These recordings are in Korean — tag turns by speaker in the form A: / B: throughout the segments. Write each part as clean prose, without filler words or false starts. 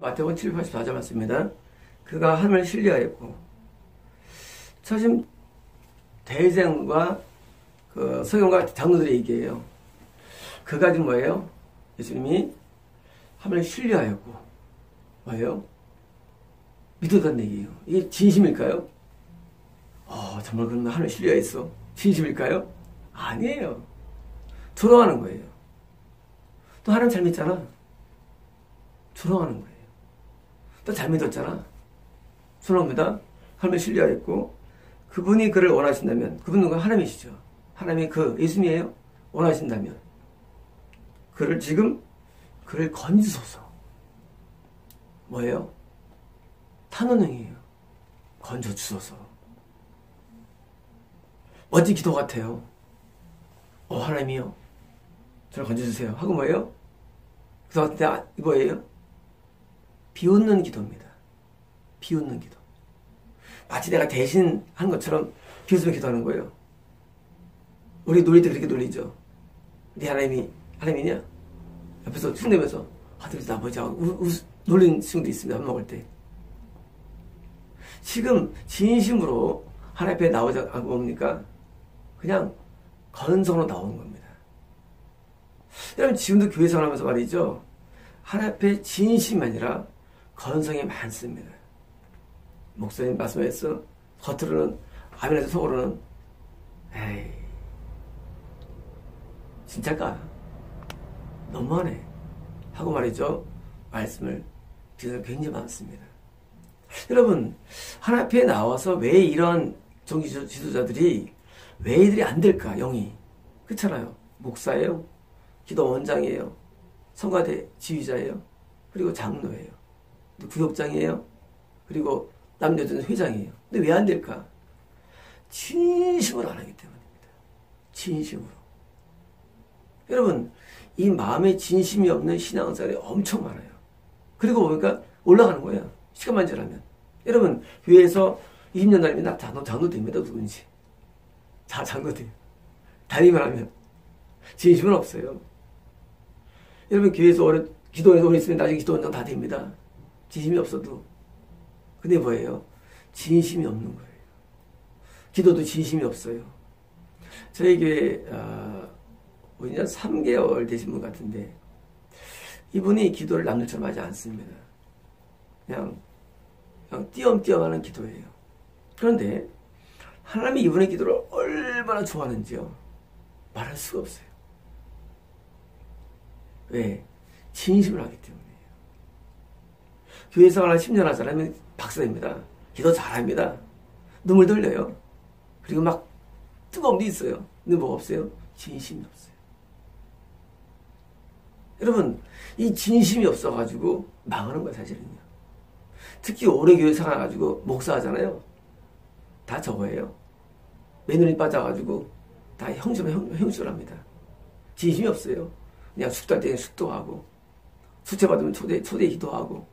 A: 마태복음 7:84절 말씀입니다. 그가 하나님을 신뢰하였고, 지금 대제사장과 그 서기관과 장로들의 얘기예요. 그가 지금 뭐예요? 예수님이 하나님을 신뢰하였고, 뭐예요? 믿었다는 얘기예요. 이게 진심일까요? 정말 그러면 하나님을 신뢰했어. 진심일까요? 아니에요. 조롱하는 거예요. 또 하나님 잘 믿잖아. 조롱하는 거예요. 또 잘 믿었잖아. 조롱합니다. 하나님을 신뢰하였고, 그분이 그를 원하신다면, 그분은 누가? 하나님이시죠. 하나님이 예수님이에요. 원하신다면 그를 건지소서. 뭐예요? 탄원형이에요. 건져주소서. 멋진 기도 같아요. 하나님이요, 저를 건져주세요 하고 뭐예요? 그래서 뭐예요? 비웃는 기도입니다. 비웃는 기도. 마치 내가 대신 한 것처럼 비웃으며 기도하는 거예요. 우리 놀릴 때 그렇게 놀리죠. 네 하나님이냐? 옆에서 흉내면서 아들이 나머지 놀리는 친구도 있습니다. 밥 먹을 때. 지금 진심으로 하나님 앞에 나오지 않고 뭡니까? 그냥 건성으로 나오는 겁니다. 여러분, 지금도 교회 생활하면서 말이죠, 하나님 앞에 진심이 아니라 건성이 많습니다. 목사님 말씀하셨어. 겉으로는 아멘해서 속으로는 에이, 진짜까? 너무하네 하고 말이죠, 말씀을 드리는 굉장히 많습니다. 여러분, 하나님 앞에 나와서 왜 이런 종교 지도자들이 왜 이들이 안 될까? 영이 그렇잖아요. 목사예요, 기도 원장이에요, 성가대 지휘자예요, 그리고 장로예요, 구역장이에요, 그리고 남녀전 회장이에요. 근데 왜 안 될까? 진심으로 안 하기 때문입니다. 진심으로. 여러분, 이 마음에 진심이 없는 신앙생활이 엄청 많아요. 그리고 보니까 올라가는 거예요. 시간만 지나면. 여러분, 교회에서 20년 다니면 장로 됩니다. 누군지. 장로 돼요. 다니기만 하면. 진심은 없어요. 여러분, 교회에서 기도원에서 오래 있으면 나중에 기도원장 다 됩니다. 진심이 없어도. 근데 뭐예요? 진심이 없는 거예요. 기도도 진심이 없어요. 저희 교회 5년 3개월 되신 분 같은데, 이분이 기도를 남들처럼 하지 않습니다. 그냥 띄엄띄엄 하는 기도예요. 그런데 하나님이 이분의 기도를 얼마나 좋아하는지요, 말할 수가 없어요. 왜? 진심을 하기 때문이에요. 교회 생활 10년 하잖아요. 박사입니다. 기도 잘합니다. 눈물 돌려요. 그리고 막 뜨거운 데 있어요. 근데 뭐가 없어요? 진심이 없어요. 여러분, 이 진심이 없어가지고 망하는 거예요, 사실은요. 특히 오래 교회 살아가지고 목사하잖아요. 다 저거예요. 매너리 빠져가지고 다 형술합니다. 진심이 없어요. 그냥 숙도할 때는 숙도하고, 수채 받으면 초대 기도하고,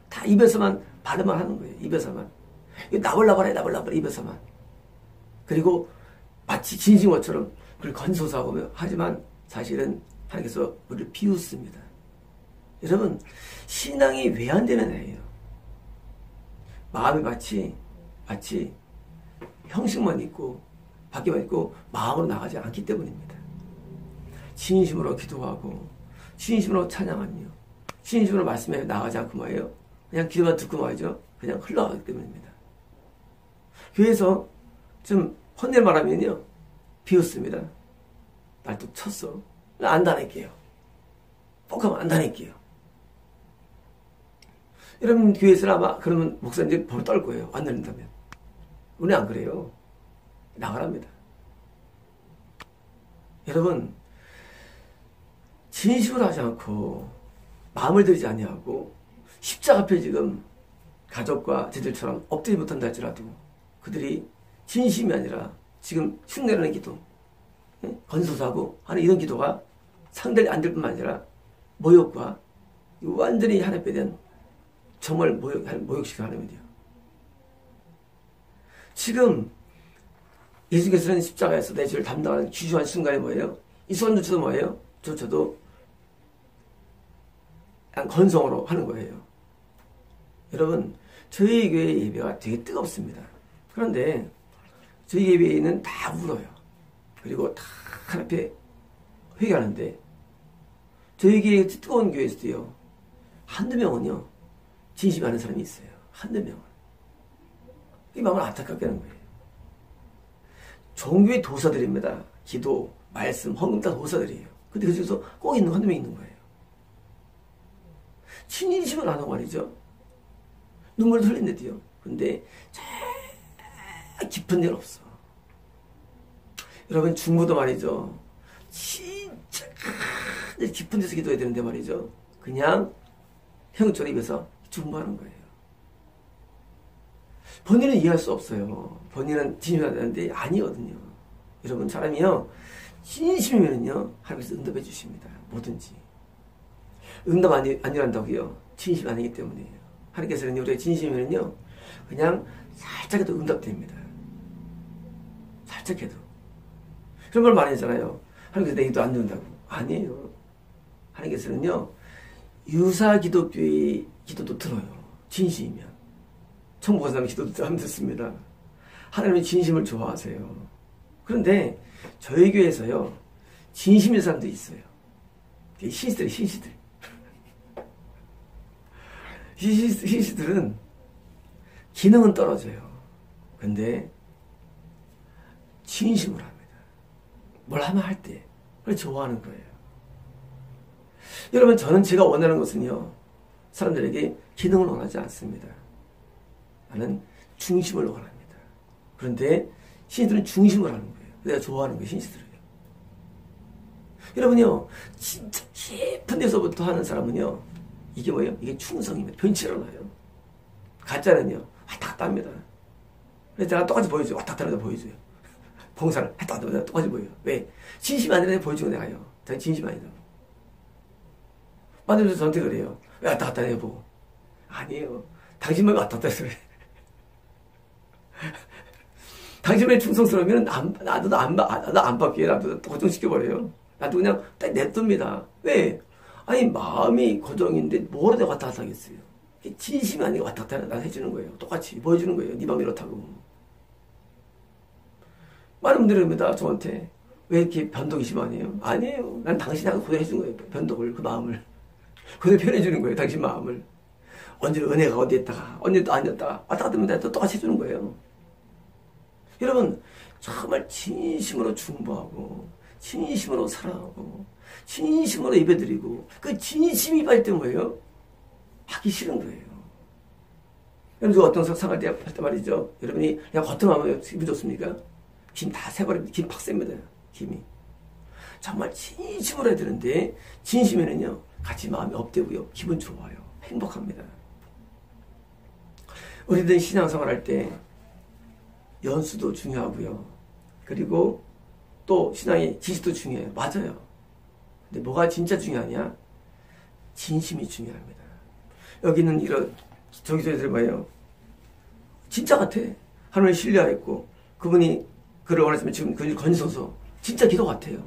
A: 다 입에서만 발음만 하는 거예요. 입에서만. 나보려고 해, 입에서만. 그리고 마치 진심인 것처럼 그걸 건소사하고 하지만 사실은 하나님께서 우리를 비웃습니다. 여러분, 신앙이 왜 안 되는 애예요? 마음이 마치 형식만 있고 밖에만 있고 마음으로 나가지 않기 때문입니다. 진심으로 기도하고 진심으로 찬양하며 진심으로 말씀에 나가지 않고 뭐예요? 그냥 기도만 듣고 말이죠, 그냥 흘러가기 때문입니다. 교회에서 좀 혼낼 말하면요, 비웃습니다. 날 또 쳤어. 안 다닐게요. 뻑하면 안 다닐게요. 여러분, 교회에서는 아마 그러면 목사님들이 벌 떨 거예요. 안 다닌다면. 우리 안 그래요. 나가랍니다. 여러분, 진심으로 하지 않고 마음을 들이지 아니하고 십자가 앞에 지금 가족과 제들처럼 엎드리지 못한다 할지라도 그들이 진심이 아니라 지금 흉내내는 기도, 건소사하고 하는 이런 기도가 상대이 안 될 뿐만 아니라 모욕과 완전히 하나님 앞에 대한 정말 모욕시키는 하나님이에요. 지금 예수께서는 십자가에서 내 죄를 담당하는 귀중한 순간이 뭐예요? 이 순간조차도 뭐예요? 저도 그냥 건성으로 하는 거예요. 여러분, 저희 교회 예배가 되게 뜨겁습니다. 그런데 저희 예배에는 다 울어요. 그리고 다 하나님께 회개하는데 저희 교회 뜨거운 교회에서도요, 한두 명은요 진심이 아는 사람이 있어요. 한두 명은. 이 마음을 안타깝게 하는 거예요. 종교의 도사들입니다. 기도, 말씀, 헌금 다 도사들이에요. 근데 그 중에서 꼭 있는 한두 명 있는 거예요. 진심을 안 하고 말이죠. 눈물을 흘린대도요. 근데 저 깊은 데는 없어. 여러분, 중부도 말이죠. 진짜 깊은 데서 기도해야 되는데 말이죠. 그냥 형처럼 입에서 중부하는 거예요. 본인은 이해할 수 없어요. 본인은 진심이 되는데 아니거든요. 여러분, 사람이요, 진심이면요 하나님께서 응답해 주십니다. 뭐든지. 응답 안 일한다고요? 진심이 아니기 때문이에요. 하나님께서는 우리의 진심이면요 그냥 살짝 해도 응답됩니다. 살짝 해도. 그런 걸 많이 하잖아요. 하나님께서 내 기도 안 듣는다고. 아니에요. 하나님께서는요 유사 기독교의 기도도 들어요. 진심이면. 천국 간 사람 기도도 안 듣습니다. 하나님은 진심을 좋아하세요. 그런데 저희 교회에서요 진심인 사람도 있어요. 신시들. 신시들은 기능은 떨어져요. 근데 진심으로 합니다. 뭘 하면 할 때 그걸 좋아하는 거예요. 여러분, 저는 제가 원하는 것은요 사람들에게 기능을 원하지 않습니다. 나는 중심을 원합니다. 그런데 신시들은 중심을 하는 거예요. 내가 좋아하는 거예요. 신시들은요. 여러분요, 진짜 깊은 데서부터 하는 사람은요 이게 뭐예요? 이게 충성입니다. 변치를 않아요. 가짜는요 왔다 갔다 합니다. 그래서 제가 똑같이 보여줘요. 왔다 갔다 하면서 보여줘요. 봉사를 했다 갔다 하면서 똑같이 보여요. 왜? 진심이 아니라 보여주고 내가요. 자기 진심이 아니라고. 만들면서 저한테 그래요. 왜 왔다 갔다 해요 보고. 아니에요. 당신만 왔다 갔다 해서 그래. 당신만이 충성스러우면 나도 안 받게 나도 고정시켜버려요. 나도 그냥 딱 냅둡니다. 왜? 아니, 마음이 고정인데 뭐로 내가 왔다 갔다 하겠어요. 진심이 아니고 왔다 갔다 나 해주는 거예요. 똑같이 보여주는 거예요. 네 마음이 이렇다고. 많은 분들이 봅니다. 저한테 왜 이렇게 변덕이 심하네요. 아니에요. 난 당신하고 고정해준 거예요. 변덕을, 그 마음을 그대로 표현해주는 거예요. 당신 마음을. 언제 은혜가 어디 있다가 언제 또 아니었다가 왔다 갔다 하면 또 똑같이 해주는 거예요. 여러분, 정말 진심으로 중보하고 진심으로 사랑하고 진심으로 예배드리고 그 진심이 빠질 때 뭐예요? 하기 싫은 거예요. 여러분, 어떤 상할 때 할 때 말이죠. 여러분이 그냥 겉으로만 기분 좋습니까? 김 다 새버립니다. 김 팍 셉니다. 김이. 정말 진심으로 해야 되는데 진심에는요 같이 마음이 업되고요. 기분 좋아요. 행복합니다. 우리들 신앙생활 할 때 연수도 중요하고요. 그리고 또 신앙의 지식도 중요해요. 맞아요. 근데 뭐가 진짜 중요하냐? 진심이 중요합니다. 여기는 이런 저기서 뭐예요? 진짜 같아. 하나님을 신뢰하였고 그분이 그를 원하시면 지금 그분이 건지소서. 진짜 기도 같아요.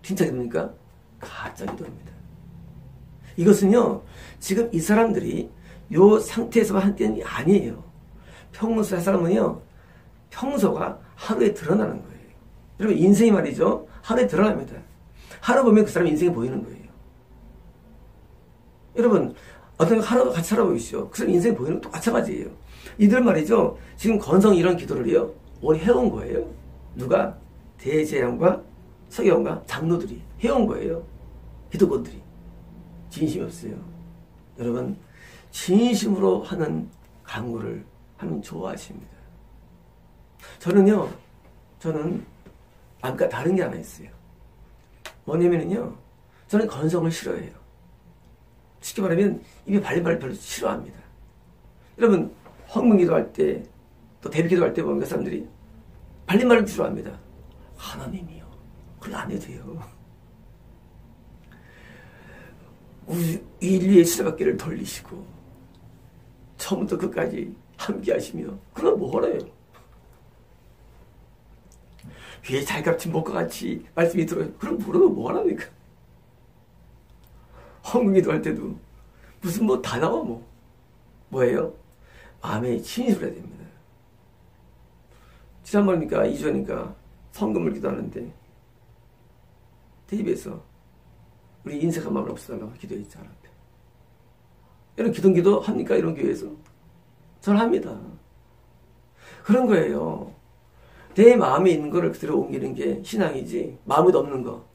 A: 진짜 기도입니까? 가짜 기도입니다. 이것은요 지금 이 사람들이 요 상태에서만 한 때는 아니에요. 평소에 사람은요 평소가 하루에 드러나는 거예요. 여러분, 인생이 말이죠 하루에 드러납니다. 하루 보면 그 사람 인생이 보이는 거예요. 여러분, 어떤 하루 같이 살아보십시오. 그 사람 인생이 보이는 것도 마찬가지예요. 이들 말이죠 지금 건성 이런 기도를요 오래 해온 거예요. 누가? 대제양과 서기관과 장로들이 해온 거예요. 기독원들이. 진심이 없어요. 여러분, 진심으로 하는 간구를 하나님 좋아하십니다. 저는 아까 다른 게 하나 있어요. 뭐냐면요 저는 건성을 싫어해요. 쉽게 말하면 입에 발린 말을 별로 싫어합니다. 여러분, 헌금 기도할 때 또 대비 기도할 때 보면 그 사람들이 발린 말을 싫어합니다. 하나님이요. 그걸 안 해도 돼요. 인류의 수레바퀴를 돌리시고 처음부터 끝까지 함께 하시며 그건 뭐래요? 귀에 잘 값진 목과 같이 말씀이 들어요. 그럼 물어도 뭐하랍니까? 헌금기도 할 때도 무슨 뭐 다 나와 뭐 뭐예요? 마음에 진실을 해야 됩니다. 지난번이니까 2주 전이니까 성금을 기도하는데 TV에서 우리 인색한 마음을 없애달라고 기도했지 않았대. 이런 기도 합니까? 이런 교회에서? 저는 합니다. 그런 거예요. 내 마음에 있는 거를 그대로 옮기는 게 신앙이지, 마음에도 없는 거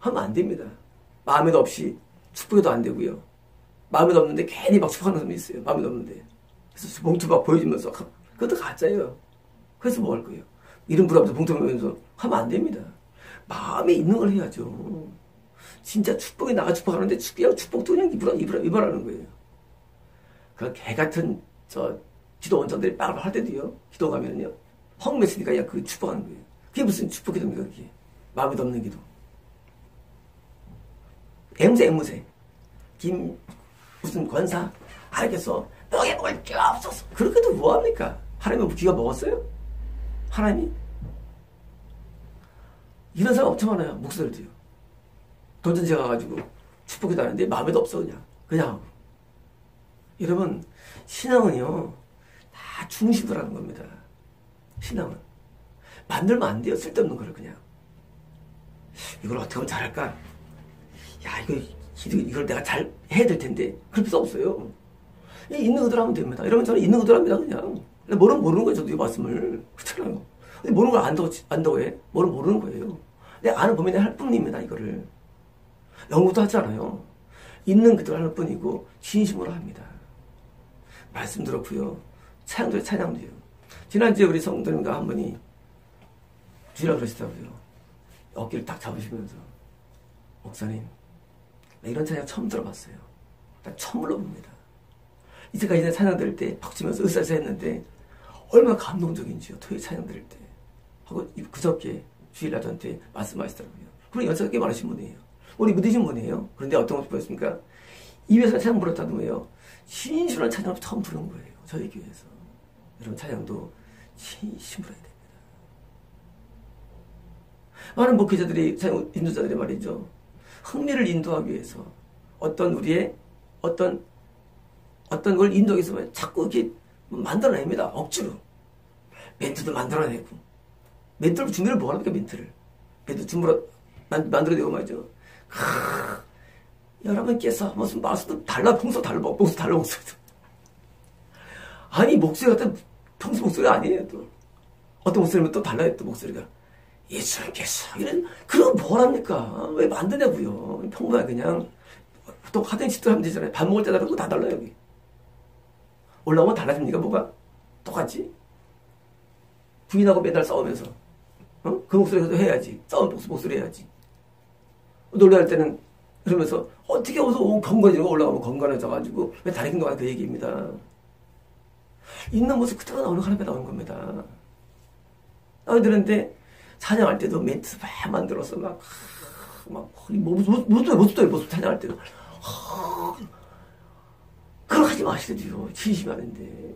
A: 하면 안 됩니다. 마음에도 없이 축복해도 안 되고요. 마음에도 없는데 괜히 막 축복하는 사람이 있어요. 마음에도 없는데. 그래서 봉투 막 보여주면서 그것도 가짜예요. 그래서 뭐 할 거예요? 이름 부르면서 봉투 보면서 하면 안 됩니다. 마음에 있는 걸 해야죠. 진짜 축복이 나가 축복하는데 그냥 축복도 그냥 입으라는 거예요. 그 개 같은 기도 원장들이 빵을 할 때도요. 기도 가면은요. 헝맸으니까 그냥 그 축복하는 거예요. 그게 무슨 축복 기도입니까? 그게 마음에도 없는 기도. 앵무새 무슨 권사 알겠어. 너게 먹을 게 없었어. 그렇게도 뭐합니까? 하나님은 귀가 먹었어요? 하나님이? 이런 사람 엄청 많아요. 목소리도요. 돈전지 가가지고 축복기도 하는데 마음에도 없어 그냥 하고. 여러분 신앙은요 다 중심으로 하는 겁니다. 신앙은 만들면 안 돼요. 쓸데없는 거를 그냥. 이걸 어떻게 하면 잘할까? 야 이걸 내가 잘 해야 될 텐데 그럴 필요 없어요. 있는 그대로 하면 됩니다. 여러분 저는 있는 그대로 합니다. 그냥. 모르는 거예요. 저도 이 말씀을. 그렇잖아요. 근데 모르는 걸 안다고 해? 모르는 거예요. 내가 아는 범위 내에 할 뿐입니다. 이거를. 연구도 하지 않아요. 있는 그대로 하는 뿐이고 진심으로 합니다. 말씀 들었고요. 찬양도요. 지난주에 우리 성도님과 한 분이 주라고 그러시더라고요. 어깨를 딱 잡으시면서 목사님 나 이런 찬양 처음 들어봤어요. 나 처음 불러봅니다. 이제까지 찬양 들을 때 팍 치면서 으쌰으쌰 했는데 얼마나 감동적인지요. 토요일 찬양 들을 때 하고 그저께 주일날 저한테 말씀하시더라고요. 그리고 연세가 꽤 많으신 분이에요. 우리 믿으신 분이에요. 그런데 어떤 것이 보였습니까? 입에서 찬양 불렀다는 거예요. 진실한 찬양을 처음 부른 거예요. 저희 교회에서. 여러분 찬양도 진심으로 해야 됩니다. 많은 목회자들이, 인도자들이 말이죠. 흥미를 인도하기 위해서 어떤 걸 인도하기 위해서 자꾸 이렇게 만들어냅니다. 억지로. 멘트도 만들어내고. 멘트를 준비를 뭐 합니까, 멘트를. 멘트 만들어내고 말이죠. 여러분께서 무슨 말씀도 목소리 달라. 아니, 목소리가 또 평소 목소리 아니에요, 또. 어떤 목소리면 또 달라요, 또 목소리가. 예수님께서, 그럼 뭘 합니까? 왜 만드냐고요. 평범하게 그냥. 보통 하던 짓도 하면 되잖아요. 밥 먹을 때 다르고 다 달라요, 여기. 올라오면 달라집니까, 뭐가? 똑같지? 부인하고 매달 싸우면서. 그 목소리도 해야지. 싸운 목소리 해야지. 놀래할 때는 그러면서 어떻게 어서 건강해지고 올라가면 건강해져가지고 왜 다리 긴도 그 얘기입니다. 있는 모습 그대로 나오는 하나님에 나오는 겁니다. 나오는데 찬양할 때도 멘트 막 만들어서 모습도 찬양할 때도 그걸 하지 마시래요. 진심이 아닌데.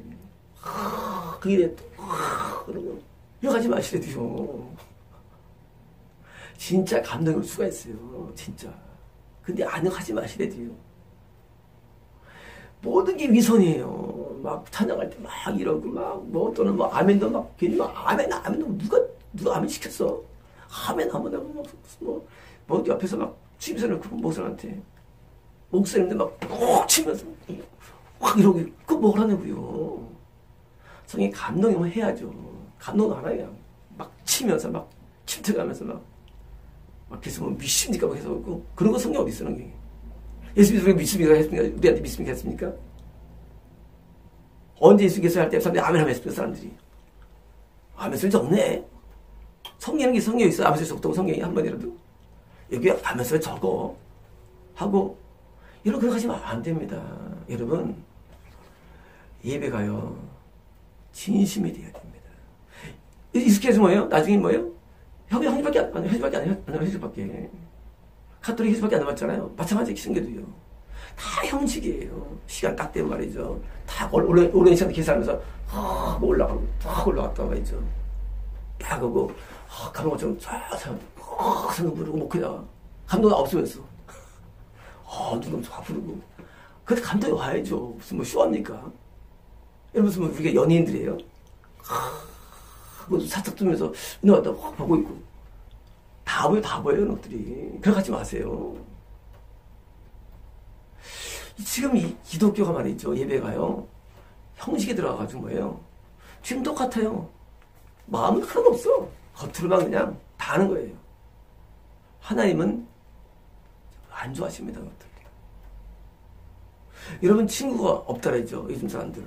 A: 그게 그러면 이거 하지 마시래요. 진짜 감동이 올 수가 있어요. 진짜. 근데 하지 마시래요. 모든 게 위선이에요. 막 찬양할 때 막 이러고 또는 아멘도 괜히 아멘도 누가 아멘 시켰어. 아멘 하면 옆에서 취임선을 그 목사님들 꼭 치면서 확 이러고 그거 뭘 하냐고요. 성에 감동이 오면 해야죠. 감동 안 해요. 막 치면서 침투가면서 계속 믿습니까? 계속 그런 거 성경 어디 쓰는 게? 예수 믿습니까? 했습니까? 우리한테 믿습니까? 했습니까? 언제 예수께서 할 때 사람들이 아멘 하면 했습니까? 사람들이 아멘 쓸 적 없네. 성경에 있어. 아멘 쓸 수 없다고 성경이 한 번이라도 여기 아멘 쓸 적어 하고 이런 그렇게 하시면 안 됩니다. 여러분 예배가요 진심이 돼야 됩니다. 익숙해서 뭐예요? 나중에 뭐예요? 형제밖에 안 남아요. 형제밖에. 가톨릭 형제밖에 안 남았잖아요. 마찬가지 기승교도요. 다 형식이에요. 시간 딱 되면 말이죠. 다 오랜 시간 계산하면서 올라갔다 말이죠. 딱 하고 감동을 좀 성경 부르고 목회다가 감동이 없으면서 누가 쫙 부르고 근데 감동이 와야죠. 무슨 쇼합니까? 여러분 무슨 우리가 연예인들이에요. 모두 사탁 두면서 은혜 받다 확 보고 있고 다 보여요 이런 것들이. 그렇게 하지 마세요. 지금 이 기독교가 말이죠. 예배가요. 형식에 들어가가지고 뭐예요. 지금 똑같아요. 마음은 하나도 없어. 겉으로만 그냥 다 하는 거예요. 하나님은 안 좋아하십니다. 그것들. 여러분 친구가 없다라죠. 요즘 사람들.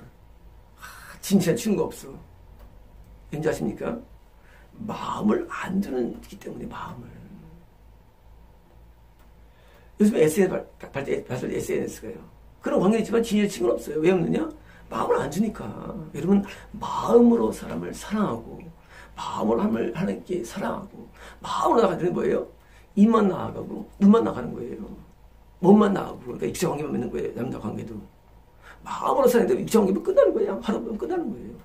A: 진실한 친구가 없어. 왠지 아십니까? 마음을 안 주는기 때문에 마음을. 요즘 SNS 발달 SNS가요. 그런 관계는 있지만 진실한 친구는 없어요. 왜 없느냐? 마음을 안 주니까. 여러분 마음으로 사람을 사랑하고 마음으로 하나님께 사랑하고 마음으로 나가는 뭐예요? 입만 나아가고 눈만 나가는 거예요. 몸만 나가고 그러니까 육체 관계만 맺는 거예요. 남자 관계도. 마음으로 사랑하는데 육체 관계면 끝나는 거예요. 하다 보면 끝나는 거예요.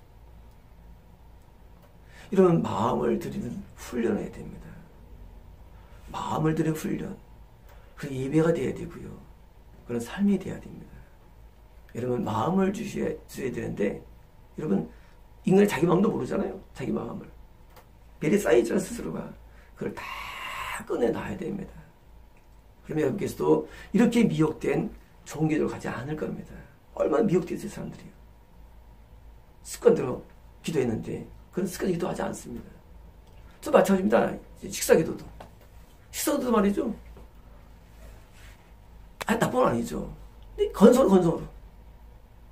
A: 이러면 마음을 들이는 훈련을 해야 됩니다. 마음을 들이는 훈련. 그 예배가 돼야 되고요. 그런 삶이 돼야 됩니다. 여러분 마음을 주셔야 되는데 여러분 인간이 자기 마음도 모르잖아요. 자기 마음을. 미리 쌓여있잖아 스스로가. 그걸 다 꺼내놔야 됩니다. 그러면 여러분께서도 이렇게 미혹된 종교를 가지 않을 겁니다. 얼마나 미혹되었어요 사람들이요. 습관대로 기도했는데 그런 습관이 기도하지 않습니다. 저 마찬가지입니다. 식사기도도. 식사기도도 말이죠. 나쁜 건 아니죠. 건성으로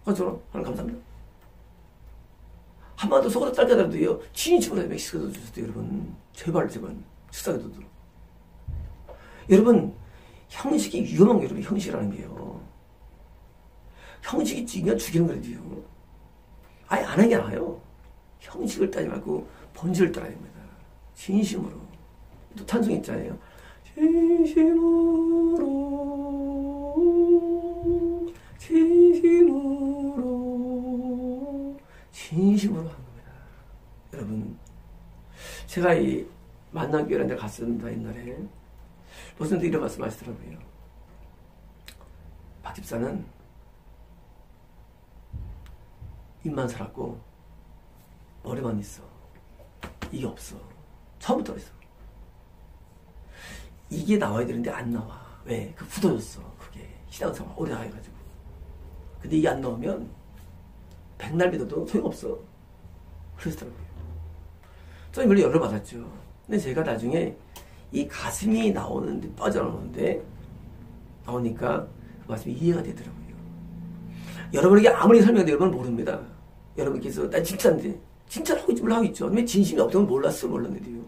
A: 하나님 감사합니다. 한마디도 속으로 딸까더라도요. 진심으로 식사기도 주셔도 여러분 제발 식사기도도. 여러분 형식이 위험한 게 여러분 형식이라는 게요. 형식이 죽이는 거라도요. 아예 안 하는 게 나아요. 형식을 따지 말고 본질을 따라야 됩니다. 진심으로. 또 찬송 있잖아요. 진심으로 하는 겁니다. 여러분 제가 이 만남교회라는 데 갔었습니다. 옛날에 로선생도 이런 말씀 하시더라고요. 박 집사는 입만 살았고 머리만 있어. 이게 없어. 처음부터 있어. 이게 나와야 되는데 안 나와. 왜? 그 굳어졌어. 그게 신앙생활 오래 해가지고. 근데 이게 안 나오면 백날 믿어도 소용없어. 그러시더라고요. 저는 물론 열을 받았죠. 근데 제가 나중에 이 가슴이 나오는데 빠져나오는데 나오니까 그 말씀이 이해가 되더라고요. 여러분에게 아무리 설명해도 여러분은 모릅니다. 여러분께서 나 진짜인데 칭찬을 하고 있지 하고 있죠. 왜 진심이 없다면 몰랐는데요.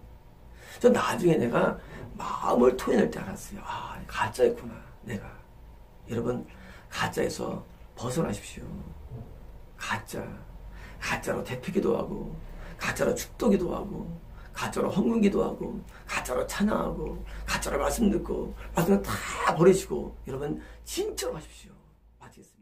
A: 저 나중에 내가 마음을 토해낼 때 알았어요. 아 가짜였구나 내가. 여러분 가짜에서 벗어나십시오. 가짜로 대피기도 하고 가짜로 축도기도 하고 가짜로 헌금기도 하고 가짜로 찬양하고 가짜로 말씀 듣고 말씀 다 버리시고 여러분 진짜로 하십시오. 마치겠습니다.